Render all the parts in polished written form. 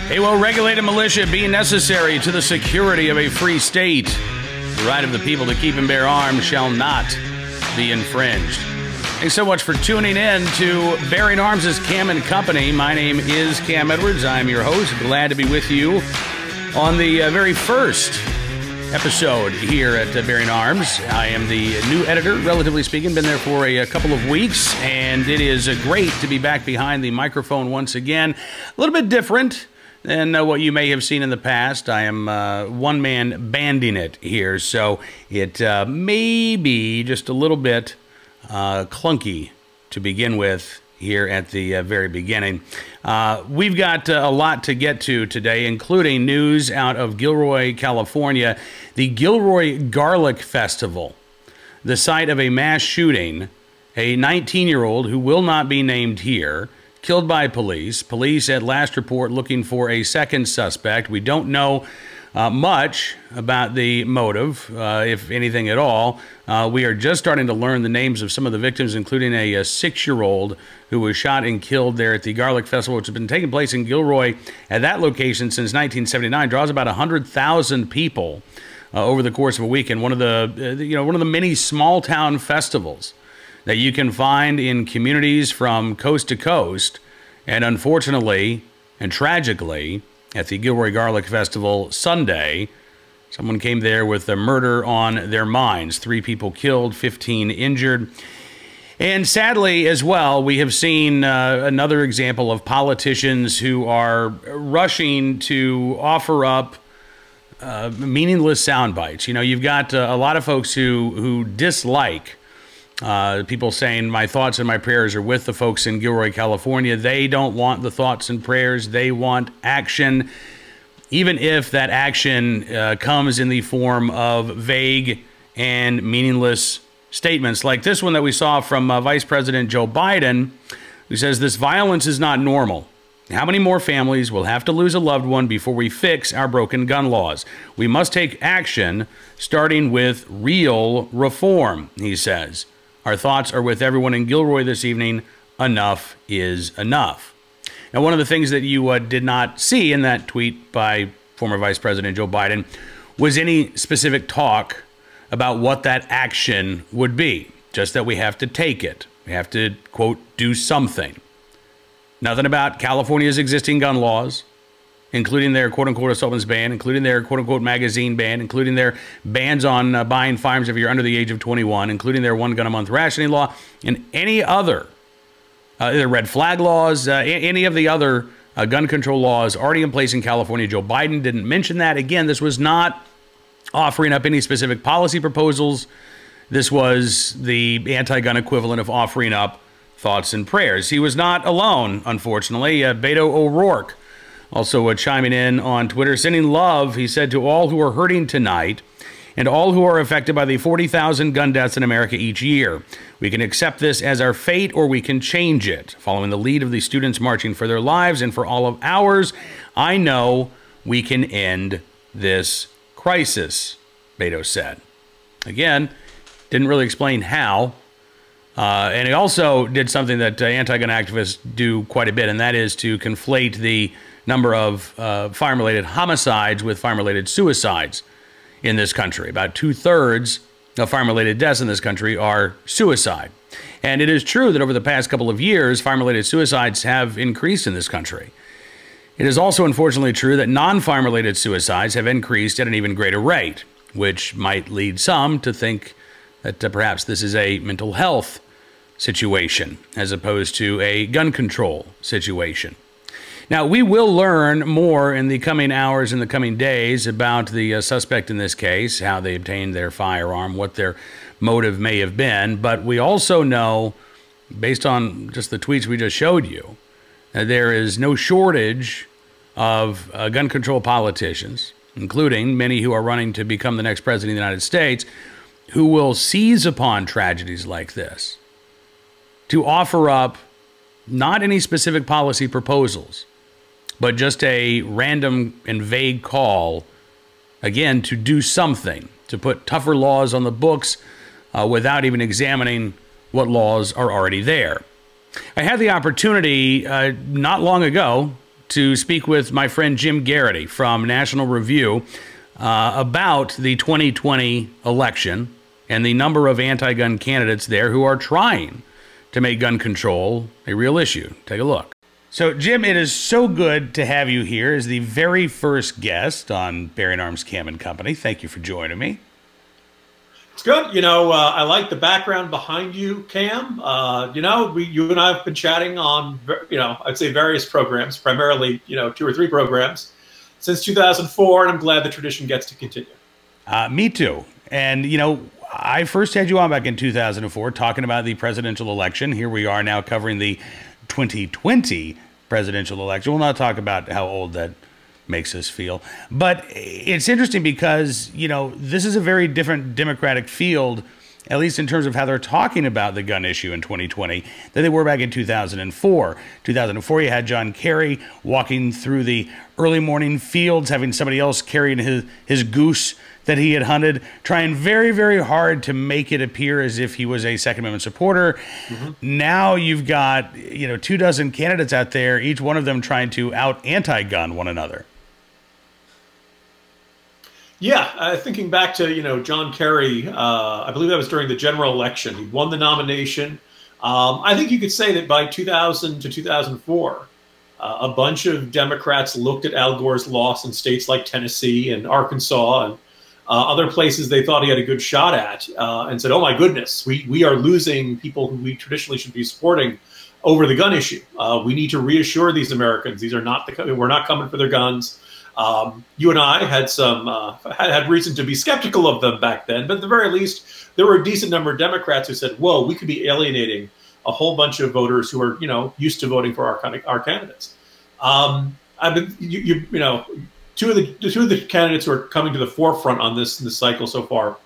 A well-regulated militia being necessary to the security of a free state. The right of the people to keep and bear arms shall not be infringed. Thanks so much for tuning in to Bearing Arms' Cam and Company. My name is Cam Edwards. I'm your host. Glad to be with you on the very first episode here at Bearing Arms. I am the new editor, relatively speaking. Been there for a couple of weeks, and it is great to be back behind the microphone once again. A little bit different than what you may have seen in the past. I am one-man banding it here, so it may be just a little bit clunky to begin with here at the very beginning. We've got a lot to get to today, including news out of Gilroy, California, the Gilroy Garlic Festival, the site of a mass shooting, a 19-year-old who will not be named here, killed by police. Police at last report looking for a second suspect. We don't know much about the motive, if anything at all. We are just starting to learn the names of some of the victims, including a 6-year-old who was shot and killed there at the Garlic Festival, which has been taking place in Gilroy at that location since 1979. Draws about 100,000 people over the course of a weekend. One of the many small town festivals that you can find in communities from coast to coast. And unfortunately and tragically, at the Gilroy Garlic Festival Sunday, someone came there with a murder on their minds. 3 people killed, 15 injured. And sadly, as well, we have seen another example of politicians who are rushing to offer up meaningless sound bites. You know, you've got a lot of folks who dislike people saying my thoughts and my prayers are with the folks in Gilroy, California. They don't want the thoughts and prayers. They want action, even if that action comes in the form of vague and meaningless statements like this one that we saw from Vice President Joe Biden, who says this violence is not normal. How many more families will have to lose a loved one before we fix our broken gun laws? We must take action, starting with real reform, he says. Our thoughts are with everyone in Gilroy this evening. Enough is enough. Now, one of the things that you did not see in that tweet by former Vice President Joe Biden was any specific talk about what that action would be, just that we have to take it. We have to, quote, do something. Nothing about California's existing gun laws, including their quote-unquote assault weapons ban, including their quote-unquote magazine ban, including their bans on buying firearms if you're under the age of 21, including their 1 gun a month rationing law, and any other, their red flag laws, any of the other gun control laws already in place in California. Joe Biden didn't mention that. Again, this was not offering up any specific policy proposals. This was the anti-gun equivalent of offering up thoughts and prayers. He was not alone, unfortunately. Beto O'Rourke also chiming in on Twitter, sending love, he said, to all who are hurting tonight and all who are affected by the 40,000 gun deaths in America each year. We can accept this as our fate or we can change it. Following the lead of the students marching for their lives and for all of ours, I know we can end this crisis, Beto said. Again, didn't really explain how. And he also did something that anti-gun activists do quite a bit, and that is to conflate the number of firearm-related homicides with firearm-related suicides in this country. About 2/3 of firearm-related deaths in this country are suicide. And it is true that over the past couple of years, firearm-related suicides have increased in this country. It is also unfortunately true that non-firearm-related suicides have increased at an even greater rate, which might lead some to think that perhaps this is a mental health situation as opposed to a gun control situation. Now, we will learn more in the coming hours and the coming days about the suspect in this case, how they obtained their firearm, what their motive may have been. But we also know, based on just the tweets we just showed you, that there is no shortage of gun control politicians, including many who are running to become the next president of the United States, who will seize upon tragedies like this to offer up not any specific policy proposals, but just a random and vague call, again, to do something, to put tougher laws on the books without even examining what laws are already there. I had the opportunity not long ago to speak with my friend Jim Geraghty from National Review about the 2020 election and the number of anti-gun candidates there who are trying to make gun control a real issue. Take a look. So, Jim, it is so good to have you here as the very first guest on Bearing Arms Cam & Company. Thank you for joining me. It's good. You know, I like the background behind you, Cam. You know, you and I have been chatting on, I'd say various programs, primarily, 2 or 3 programs since 2004, and I'm glad the tradition gets to continue. Me too. And, I first had you on back in 2004 talking about the presidential election. Here we are now covering the 2020 presidential election. We'll not talk about how old that makes us feel. But it's interesting because, this is a very different Democratic field, at least in terms of how they're talking about the gun issue in 2020, than they were back in 2004. 2004, you had John Kerry walking through the early morning fields, having somebody else carrying his goose that he had hunted, trying very, very hard to make it appear as if he was a Second Amendment supporter. Mm-hmm. Now you've got, 24 candidates out there, each one of them trying to out-anti-gun one another. Yeah, thinking back to, John Kerry, I believe that was during the general election. He won the nomination. I think you could say that by 2000 to 2004, a bunch of Democrats looked at Al Gore's loss in states like Tennessee and Arkansas and other places they thought he had a good shot at, and said, oh my goodness, we are losing people who we traditionally should be supporting over the gun issue. We need to reassure these Americans these are not we're not coming for their guns. You and I had had reason to be skeptical of them back then, but at the very least, there were a decent number of Democrats who said, whoa, we could be alienating a whole bunch of voters who are, used to voting for our candidates. I've been, two of the candidates who are coming to the forefront on this cycle so far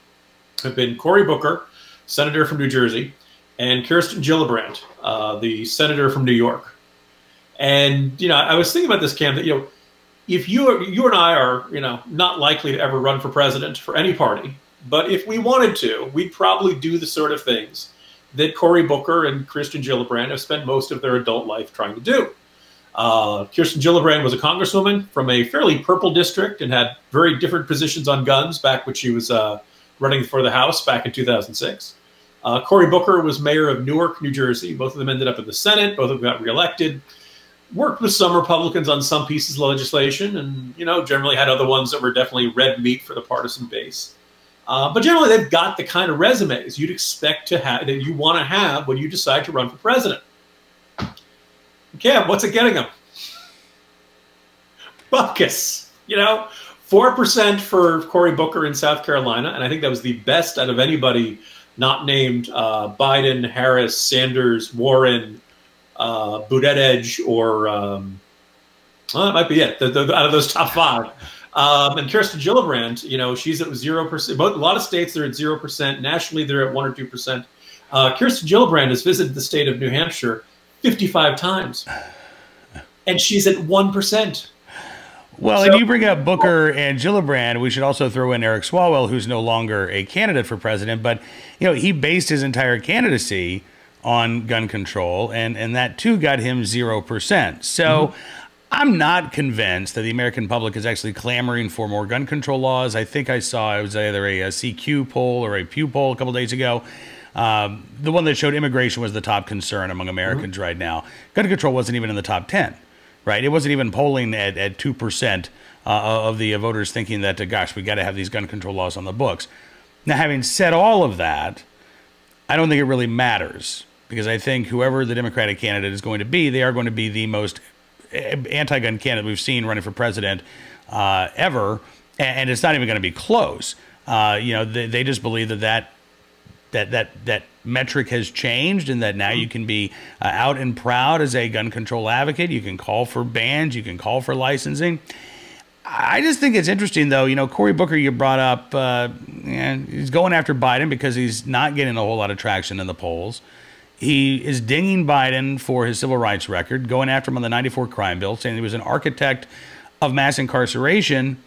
have been Cory Booker, senator from New Jersey, and Kirsten Gillibrand, the senator from New York. And, I was thinking about this, Cam, that, if you and I are, not likely to ever run for president for any party, but if we wanted to, we'd probably do the sort of things that Cory Booker and Kirsten Gillibrand have spent most of their adult life trying to do. Kirsten Gillibrand was a congresswoman from a fairly purple district and had very different positions on guns back when she was running for the House back in 2006. Cory Booker was mayor of Newark, New Jersey. Both of them ended up in the Senate. Both of them got reelected. Worked with some Republicans on some pieces of legislation and, generally had other ones that were definitely red meat for the partisan base. But generally, they've got the kind of resumes you'd expect to have, that you want to have when you decide to run for president. Cam, what's it getting them? Buckus. 4% for Cory Booker in South Carolina, and I think that was the best out of anybody not named Biden, Harris, Sanders, Warren, Buttigieg, or that might be it. Out of those top 5. And Kirsten Gillibrand, she's at 0%. A lot of states they're at 0%. Nationally, they're at 1 or 2%. Kirsten Gillibrand has visited the state of New Hampshire 55 times, and she's at 1%. Well, and you bring up Booker and Gillibrand. We should also throw in Eric Swalwell, who's no longer a candidate for president, but he based his entire candidacy on gun control, and that too got him 0%. So I'm not convinced that the American public is actually clamoring for more gun control laws. I think I saw it was either a CQ poll or a Pew poll a couple days ago. The one that showed immigration was the top concern among Americans right now. Gun control wasn't even in the top 10, right? It wasn't even polling at 2% of the voters thinking that, gosh, we got to have these gun control laws on the books. Now, having said all of that, I don't think it really matters, because I think whoever the Democratic candidate is going to be, they are going to be the most anti-gun candidate we've seen running for president ever, and it's not even going to be close. They just believe that metric has changed, and that now you can be out and proud as a gun control advocate. You can call for bans. You can call for licensing. I just think it's interesting, though. Cory Booker, you brought up, he's going after Biden because he's not getting a whole lot of traction in the polls. He is dinging Biden for his civil rights record, going after him on the 94 crime bill, saying he was an architect of mass incarceration.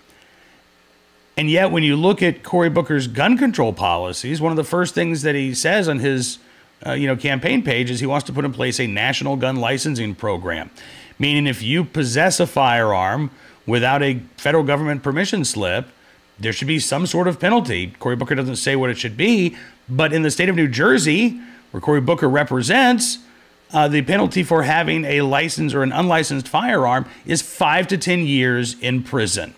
And yet, when you look at Cory Booker's gun control policies, one of the first things that he says on his campaign page is he wants to put in place a national gun licensing program, meaning if you possess a firearm without a federal government permission slip, there should be some sort of penalty. Cory Booker doesn't say what it should be, but in the state of New Jersey, where Cory Booker represents, the penalty for having a licensed or an unlicensed firearm is 5 to 10 years in prison.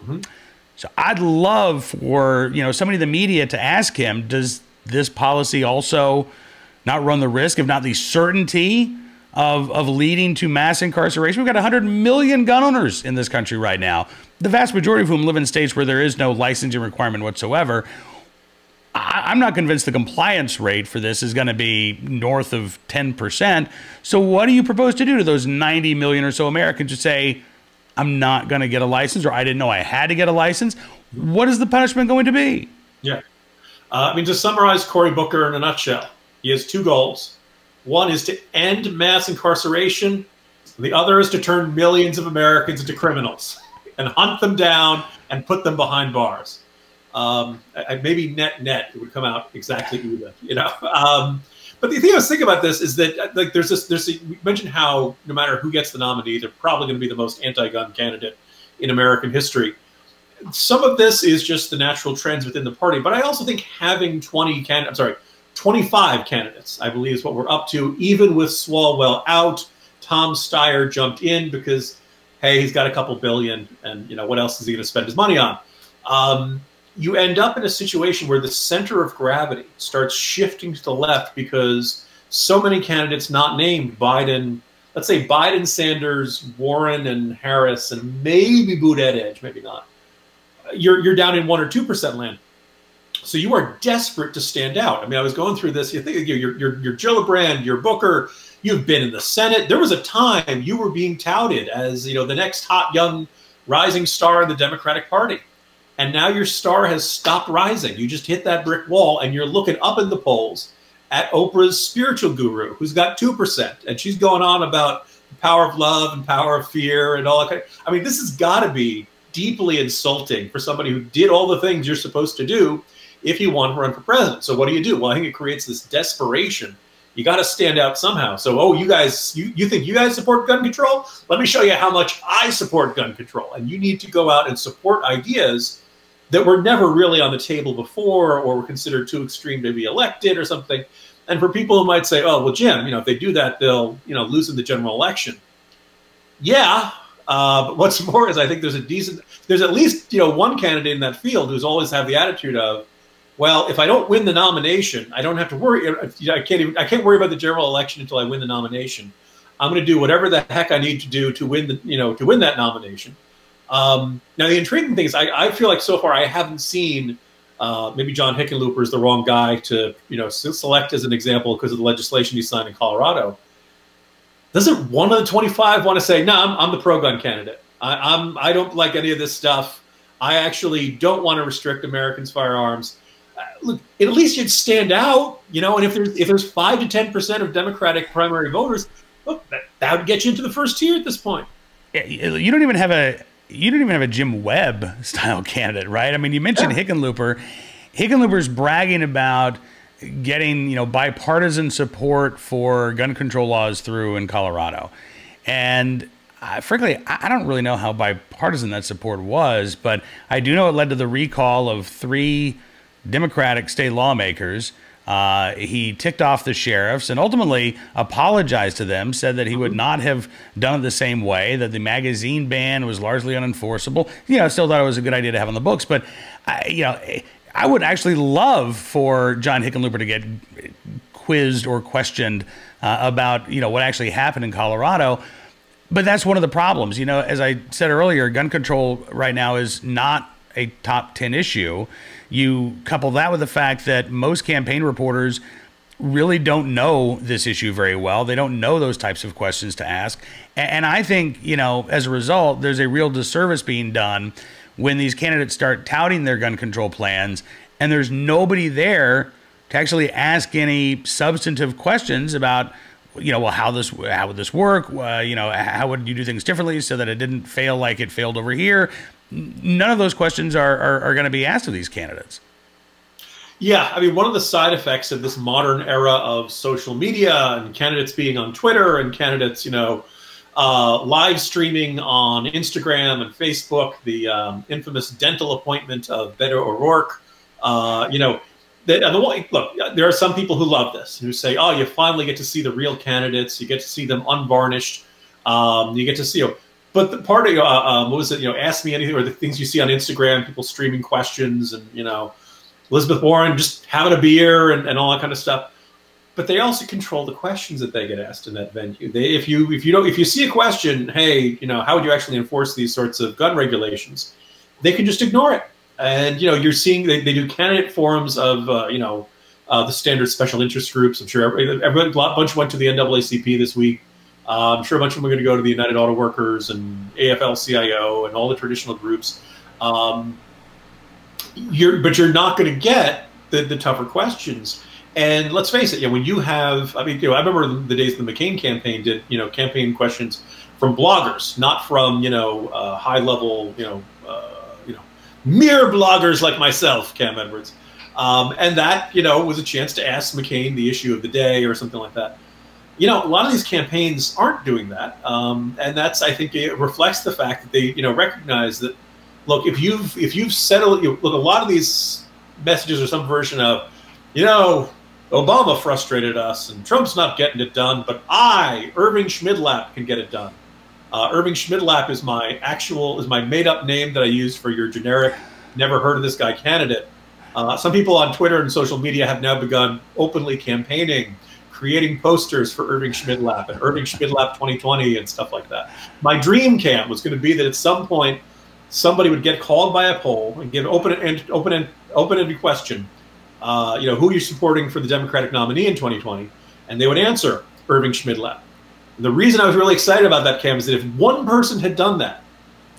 Mm-hmm. So I'd love for somebody in the media to ask him, does this policy also not run the risk, if not the certainty, of leading to mass incarceration? We've got 100 million gun owners in this country right now, the vast majority of whom live in states where there is no licensing requirement whatsoever. I'm not convinced the compliance rate for this is going to be north of 10%. So what do you propose to do to those 90 million or so Americans who say, I'm not going to get a license, or I didn't know I had to get a license? What is the punishment going to be? Yeah. To summarize Cory Booker in a nutshell, he has two goals. One is to end mass incarceration. The other is to turn millions of Americans into criminals and hunt them down and put them behind bars. Maybe net it would come out exactly even, But the thing I was thinking about this is that we mentioned how no matter who gets the nominee, they're probably going to be the most anti-gun candidate in American history. Some of this is just the natural trends within the party, but I also think having 25 candidates, I believe, is what we're up to, even with Swalwell out. Tom Steyer jumped in because, hey, he's got a couple billion, and what else is he going to spend his money on? You end up in a situation where the center of gravity starts shifting to the left because so many candidates not named, Biden, let's say Biden, Sanders, Warren, and Harris, and maybe Buttigieg, maybe not. You're down in 1 or 2% land. So you are desperate to stand out. I mean, I was going through this. You think you're Gillibrand, you're Booker, you've been in the Senate. There was a time you were being touted as, the next hot young rising star in the Democratic Party. And now your star has stopped rising. You just hit that brick wall, and you're looking up in the polls at Oprah's spiritual guru, who's got 2%. And she's going on about the power of love and power of fear and all that. I mean, this has got to be deeply insulting for somebody who did all the things you're supposed to do if you want to run for president. So what do you do? Well, I think it creates this desperation. You got to stand out somehow. So, you guys, you think you guys support gun control? Let me show you how much I support gun control. And you need to go out and support ideas that were never really on the table before, or were considered too extreme to be elected or something. And for people who might say, oh, well, Jim, if they do that, they'll, lose in the general election. Yeah. But what's more is I think there's at least, one candidate in that field who's always had the attitude of, well, if I don't win the nomination, I don't have to worry. I can't worry about the general election until I win the nomination. I'm going to do whatever the heck I need to do to win to win that nomination. Now, the intriguing thing is I feel like so far I haven't seen, maybe John Hickenlooper is the wrong guy to, select as an example because of the legislation he signed in Colorado. Doesn't one of the 25 want to say, no, I'm the pro-gun candidate. I don't like any of this stuff. I actually don't want to restrict Americans' firearms. Look, at least you'd stand out, and if there's 5 to 10% of Democratic primary voters, look, that would get you into the first tier at this point. Yeah, you don't even have a Jim Webb style candidate, right? I mean, you mentioned Hickenlooper. Hickenlooper's bragging about getting, bipartisan support for gun control laws through in Colorado. And frankly, I don't really know how bipartisan that support was, but I do know it led to the recall of 3 Democratic state lawmakers. He ticked off the sheriffs and ultimately apologized to them, said that he would not have done it the same way, that the magazine ban was largely unenforceable. Still thought it was a good idea to have on the books, but I would actually love for John Hickenlooper to get quizzed or questioned about, what actually happened in Colorado. But that's one of the problems. As I said earlier, gun control right now is not a top 10 issue. You couple that with the fact that most campaign reporters really don't know this issue very well. They don't know those types of questions to ask. And I think, as a result, there's a real disservice being done when these candidates start touting their gun control plans and there's nobody there to actually ask any substantive questions about, well, how would this work? How would you do things differently so that it didn't fail like it failed over here? None of those questions are going to be asked of these candidates. Yeah, I mean, one of the side effects of this modern era of social media and candidates being on Twitter and candidates, live streaming on Instagram and Facebook, the infamous dental appointment of Beto O'Rourke. Look, there are some people who love this, who say, oh, you finally get to see the real candidates. You get to see them unvarnished. You get to see, but the part of, what was it, Ask Me Anything, or the things you see on Instagram, people streaming questions and, Elizabeth Warren just having a beer and all that kind of stuff. But they also control the questions that they get asked in that venue. If you see a question, hey, how would you actually enforce these sorts of gun regulations? They can just ignore it. And you're seeing they do candidate forums of the standard special interest groups. I'm sure a bunch went to the NAACP this week. I'm sure a bunch of them are going to go to the United Auto Workers and AFL-CIO and all the traditional groups. But you're not going to get the tougher questions. And let's face it, when you have, I remember the days the McCain campaign did, campaign questions from bloggers, not from, high level, mere bloggers like myself, Cam Edwards. And that, was a chance to ask McCain the issue of the day or something like that. A lot of these campaigns aren't doing that. And that's, I think, it reflects the fact that they, recognize that, look, if you've settled, look, a lot of these messages are some version of, Obama frustrated us and Trump's not getting it done, but Irving Schmidlap, can get it done. Irving Schmidlap is my made-up name that I use for your generic, never heard of this guy candidate. Some people on Twitter and social media have now begun openly campaigning, creating posters for Irving Schmidlap and Irving Schmidlap 2020 and stuff like that. My dream, Cam, was going to be that at some point somebody would get called by a poll and give open-ended question, who you're supporting for the Democratic nominee in 2020, and they would answer Irving Schmidlap. And the reason I was really excited about that, Cam, is that if one person had done that,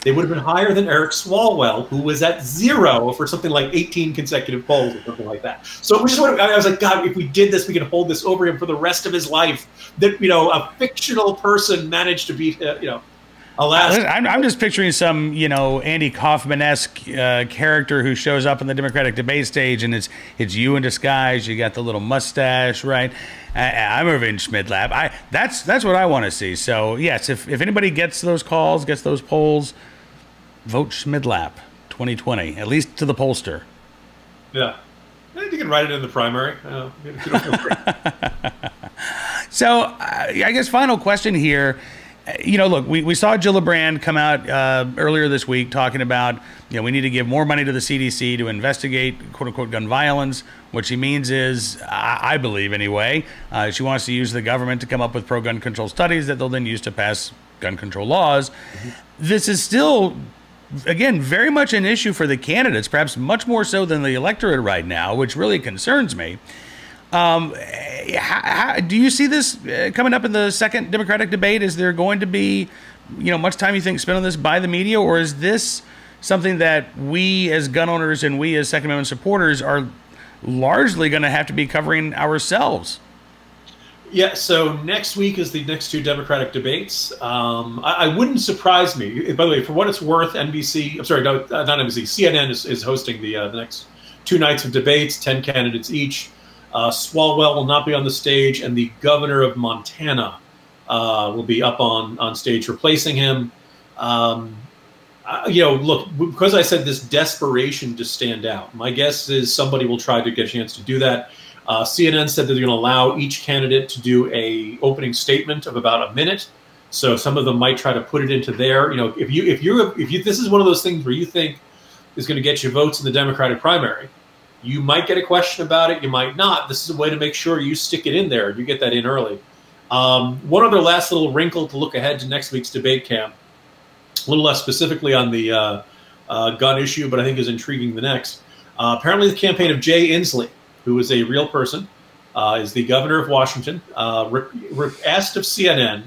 they would have been higher than Eric Swalwell, who was at 0 for something like 18 consecutive polls or something like that. So I was like, God, if we did this, we could hold this over him for the rest of his life. That a fictional person managed to beat, alas. I'm just picturing some, Andy Kaufman-esque character who shows up on the Democratic debate stage, and it's you in disguise. You got the little mustache, right? I'm Irving Schmidlap. That's what I want to see. So yes, if anybody gets those calls, gets those polls, vote Schmidlap 2020, at least to the pollster. Yeah, you can write it in the primary. So I guess final question here. Look, we saw Gillibrand come out earlier this week talking about, we need to give more money to the CDC to investigate, quote unquote, gun violence. What she means is, I believe anyway, she wants to use the government to come up with pro-gun control studies that they'll then use to pass gun control laws. Mm-hmm. This is still, again, very much an issue for the candidates, perhaps much more so than the electorate right now, which really concerns me. Do you see this coming up in the second Democratic debate? Is there going to be, much time you think spent on this by the media, or is this something that we as gun owners and we as Second Amendment supporters are largely going to have to be covering ourselves? Yeah, so next week is the next two Democratic debates. I wouldn't surprise me. By the way, for what it's worth, not NBC, CNN is hosting the next 2 nights of debates, 10 candidates each. Swalwell will not be on the stage, and the governor of Montana will be up on stage replacing him. Look, because I said this desperation to stand out, my guess is somebody will try to get a chance to do that. CNN said that they're going to allow each candidate to do a opening statement of about a minute. So some of them might try to put it into there. If this is one of those things where you think is going to get you votes in the Democratic primary, you might get a question about it. You might not. This is a way to make sure you stick it in there. You get that in early. One other last little wrinkle to look ahead to next week's debate, Cam. A little less specifically on the gun issue, but I think is intriguing the next. Apparently the campaign of Jay Inslee, who is a real person, is the governor of Washington, asked of CNN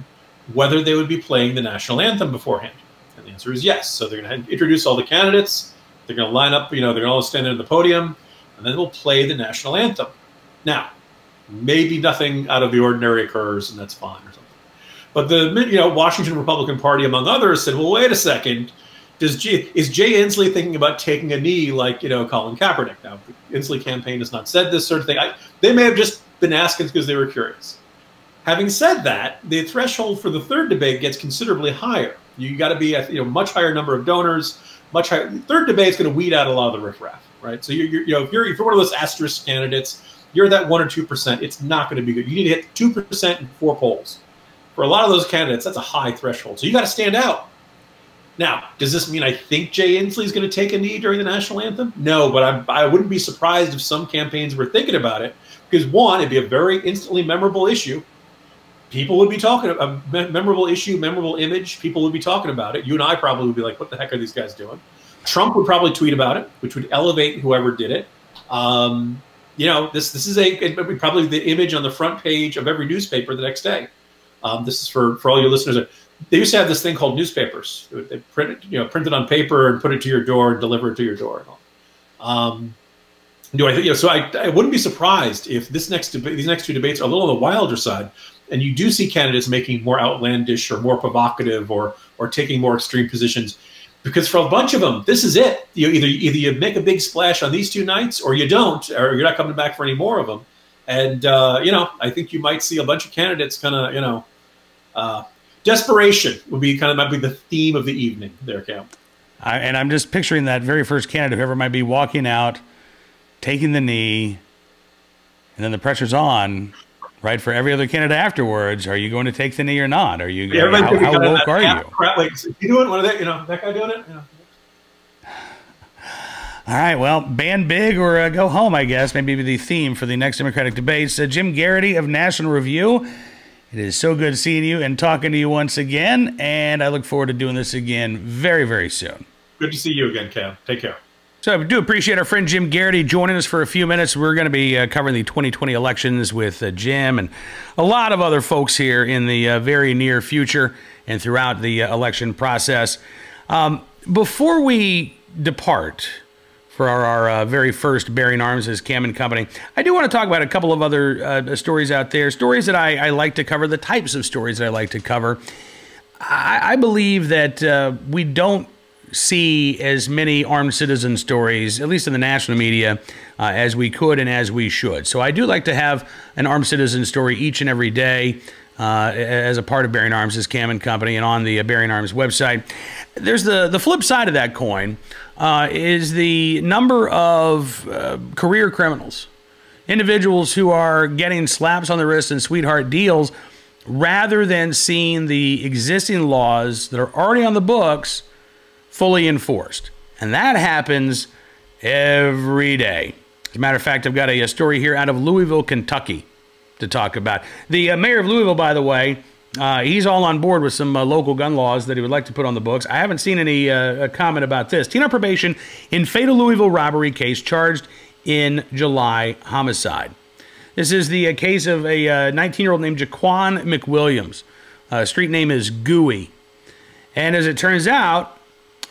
whether they would be playing the national anthem beforehand. And the answer is yes. So they're going to introduce all the candidates. They're going to line up, they're going to all stand in the podium, and then we'll play the national anthem. Now, maybe nothing out of the ordinary occurs, and that's fine or something. But the Washington Republican Party, among others, said, well, wait a second. is Jay Inslee thinking about taking a knee like, Colin Kaepernick? Now, the Inslee campaign has not said this sort of thing. They may have just been asking because they were curious. Having said that, the threshold for the third debate gets considerably higher. You got to be at much higher number of donors, much higher. The third debate is going to weed out a lot of the riffraff, right? So if you're one of those asterisk candidates, you're that 1 or 2%. It's not going to be good. You need to hit 2% in 4 polls. For a lot of those candidates, that's a high threshold. So you got to stand out. Now, does this mean I think Jay Inslee is going to take a knee during the national anthem? No, but I wouldn't be surprised if some campaigns were thinking about it, because one, it'd be a very instantly memorable issue. People would be talking about a memorable issue, memorable image. People would be talking about it. You and I probably would be like, what the heck are these guys doing? Trump would probably tweet about it, which would elevate whoever did it. This is probably the image on the front page of every newspaper the next day. This is for all your listeners. They used to have this thing called newspapers. They print it on paper and put it to your door and deliver it to your door. So I wouldn't be surprised if these next 2 debates are a little on the wilder side, and you do see candidates making more outlandish or more provocative or taking more extreme positions, because for a bunch of them, this is it. Either you make a big splash on these 2 nights, or you don't, or you're not coming back for any more of them. And I think you might see a bunch of candidates kind of desperation might be the theme of the evening there, Cam. And I'm just picturing that very first candidate, whoever might be walking out, taking the knee, and then the pressure's on, right, for every other candidate afterwards. Are you going to take the knee or not? Are you? How woke are you? Like, you doing one of that? That guy doing it? All right, well, ban big or go home, I guess, maybe the theme for the next Democratic debates. Jim Geraghty of National Review, it is so good seeing you and talking to you once again, and I look forward to doing this again very, very soon. Good to see you again, Cam. Take care. So I do appreciate our friend Jim Geraghty joining us for a few minutes. We're going to be covering the 2020 elections with Jim and a lot of other folks here in the very near future and throughout the election process. Before we depart for our very first Bearing Arms as Cam and Company, I do want to talk about a couple of other stories out there, stories that I like to cover, the types of stories that I like to cover. I believe that we don't see as many armed citizen stories, at least in the national media, as we could and as we should. So I do like to have an armed citizen story each and every day as a part of Bearing Arms as Cam and Company and on the Bearing Arms website. There's the flip side of that coin is the number of career criminals, individuals who are getting slaps on the wrist and sweetheart deals rather than seeing the existing laws that are already on the books fully enforced. And that happens every day. As a matter of fact, I've got a story here out of Louisville, Kentucky to talk about. The mayor of Louisville, by the way, he's all on board with some local gun laws that he would like to put on the books. I haven't seen any comment about this. Teen on probation in fatal Louisville robbery case charged in July homicide. This is the case of a 19-year-old named Jaquan McWilliams. Street name is Gooey. And as it turns out,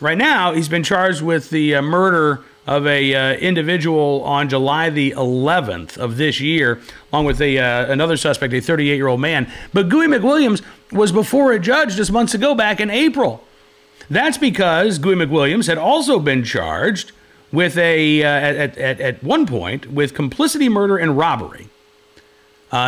right now, he's been charged with the murder of a individual on July the 11th of this year, along with another suspect, a 38-year-old man. But Gooey McWilliams was before a judge just months ago, back in April. That's because Gooey McWilliams had also been charged with at one point with complicity, murder, and robbery.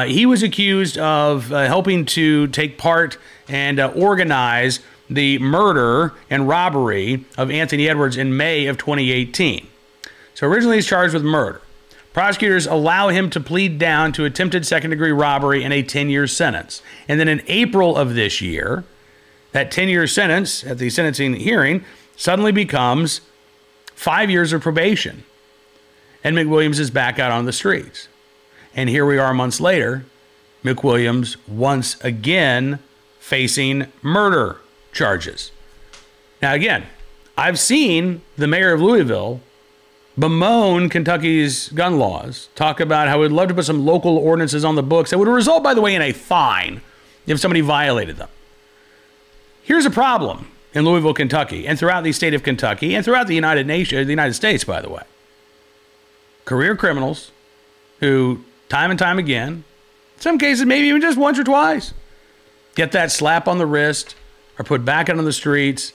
He was accused of helping to take part and organize the murder and robbery of Anthony Edwards in May of 2018. So originally he's charged with murder. Prosecutors allow him to plead down to attempted second-degree robbery and a 10-year sentence. And then in April of this year, that 10-year sentence at the sentencing hearing suddenly becomes 5 years of probation. And McWilliams is back out on the streets. And here we are months later, McWilliams once again facing murder charges. Now, again, I've seen the mayor of Louisville bemoan Kentucky's gun laws, talk about how we'd love to put some local ordinances on the books that would result, by the way, in a fine if somebody violated them. Here's a problem in Louisville, Kentucky, and throughout the state of Kentucky, and throughout the United States, by the way. Career criminals who, time and time again, in some cases maybe even just once or twice, get that slap on the wrist, are put back out on the streets,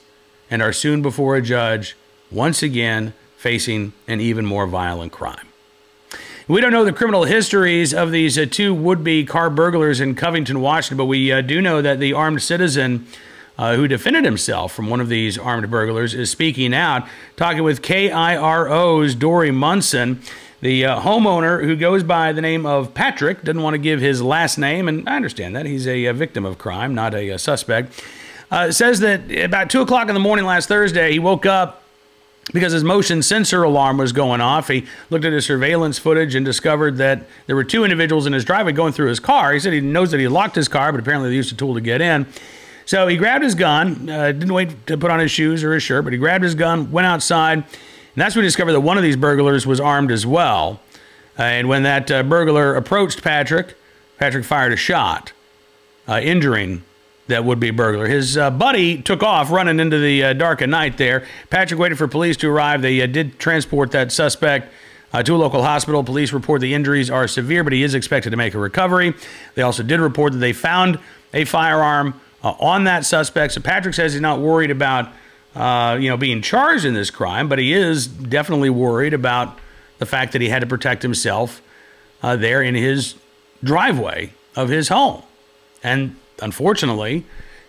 and are soon before a judge, once again facing an even more violent crime. We don't know the criminal histories of these two would-be car burglars in Covington, Washington, but we do know that the armed citizen who defended himself from one of these armed burglars is speaking out, talking with KIRO's Dory Munson. The homeowner, who goes by the name of Patrick, doesn't want to give his last name, and I understand that. He's a victim of crime, not a suspect. Says that about 2 o'clock in the morning last Thursday, he woke up because his motion sensor alarm was going off. He looked at his surveillance footage and discovered that there were two individuals in his driveway going through his car. He said he knows that he locked his car, but apparently they used a tool to get in. So he grabbed his gun, didn't wait to put on his shoes or his shirt, but he grabbed his gun, went outside, and that's when he discovered that one of these burglars was armed as well. And when that burglar approached Patrick, Patrick fired a shot, injuring that would-be burglar. His buddy took off running into the dark of night there. Patrick waited for police to arrive. They did transport that suspect to a local hospital. Police report the injuries are severe, but he is expected to make a recovery. They also did report that they found a firearm on that suspect. So Patrick says he's not worried about being charged in this crime, but he is definitely worried about the fact that he had to protect himself there in his driveway of his home. And unfortunately,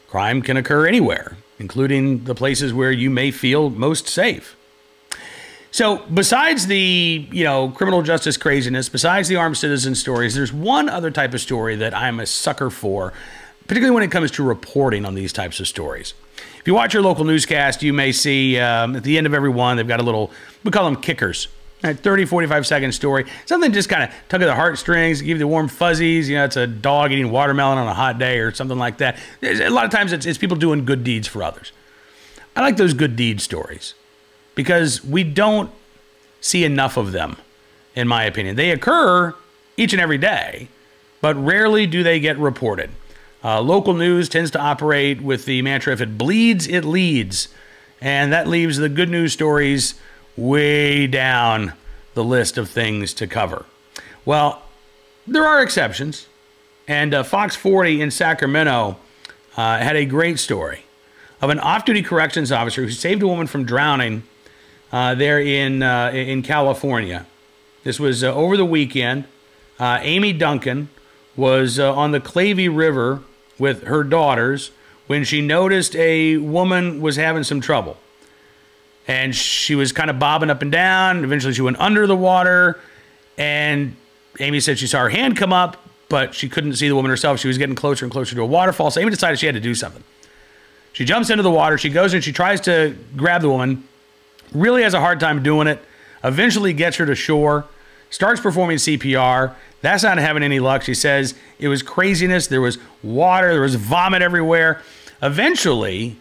crime can occur anywhere, including the places where you may feel most safe. So besides the, criminal justice craziness, besides the armed citizen stories, there's one other type of story that I'm a sucker for, particularly when it comes to reporting on these types of stories. If you watch your local newscast, you may see at the end of every one, they've got a little, we call them kickers. 30, 45-second story. Something just kind of tug at the heartstrings, give you the warm fuzzies. It's a dog eating watermelon on a hot day or something like that. A lot of times it's people doing good deeds for others. I like those good deed stories because we don't see enough of them, in my opinion. They occur each and every day, but rarely do they get reported. Local news tends to operate with the mantra, if it bleeds, it leads. And that leaves the good news stories way down the list of things to cover. Well, there are exceptions. And Fox 40 in Sacramento had a great story of an off-duty corrections officer who saved a woman from drowning there in California. This was over the weekend. Amy Duncan was on the Clavey River with her daughters when she noticed a woman was having some trouble. And she was kind of bobbing up and down. Eventually, she went under the water. And Amy said she saw her hand come up, but she couldn't see the woman herself. She was getting closer and closer to a waterfall. So Amy decided she had to do something. She jumps into the water. She goes and she tries to grab the woman. Really has a hard time doing it. Eventually gets her to shore. Starts performing CPR. That's not having any luck. She says it was craziness. There was water. There was vomit everywhere. Eventually,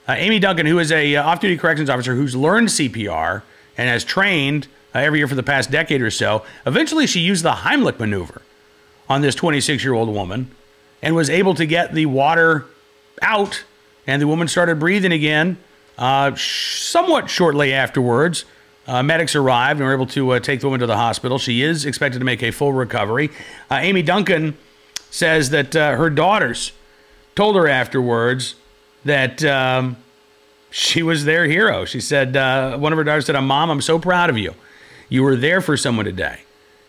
Amy Duncan, who is a off-duty corrections officer who's learned CPR and has trained every year for the past decade or so, eventually she used the Heimlich maneuver on this 26-year-old woman and was able to get the water out, and the woman started breathing again somewhat shortly afterwards. Medics arrived and were able to take the woman to the hospital. She is expected to make a full recovery. Amy Duncan says that her daughters told her afterwards that she was their hero. She said, one of her daughters said, Mom, I'm so proud of you. You were there for someone today.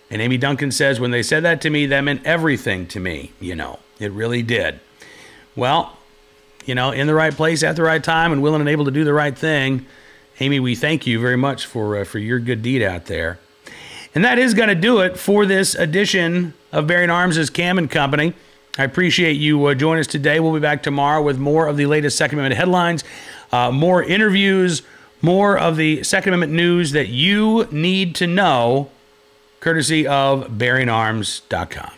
And Amy Duncan says, when they said that to me, that meant everything to me. It really did. Well, in the right place at the right time and willing and able to do the right thing. Amy, we thank you very much for your good deed out there. And that is going to do it for this edition of Bearing Arms' Cam and Company. I appreciate you joining us today. We'll be back tomorrow with more of the latest Second Amendment headlines, more interviews, more of the Second Amendment news that you need to know, courtesy of BearingArms.com.